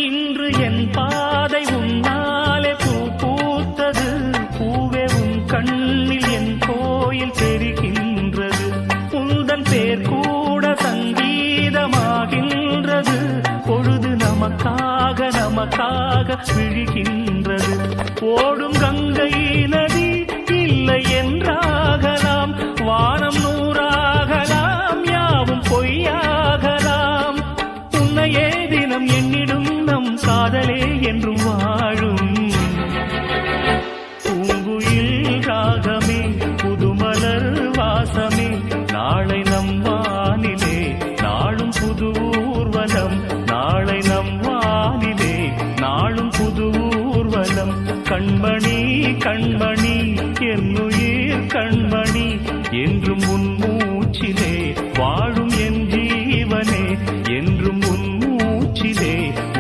இன்று என் பாதை உன்னாலே பூ பூத்தது. பூவே உன் கண்ணில் என் கோயில் தெரிகின்றது. உந்தன் பேர் கூட சங்கீதமாகின்றது. பொழுது நமக்காக நமக்காக விழுகின்றது. ஓடும் கங்கை நதி இல்லை என்றாகலாம். வானம் நூறாகலாம், யாவும் பொய்யாகலாம். உன்னையே தினம் எண்ணிடும் நம் காதலே என்றும் வாழும். பூங்குயில் ராகமே, புதுமலர் வாசமே, நாளை நம் வானிலே நாளும் புது ஊர்வலம். நாளை நம் வானிலே நாளும் புது ஊர்வலம். கண்மணி கண்மணி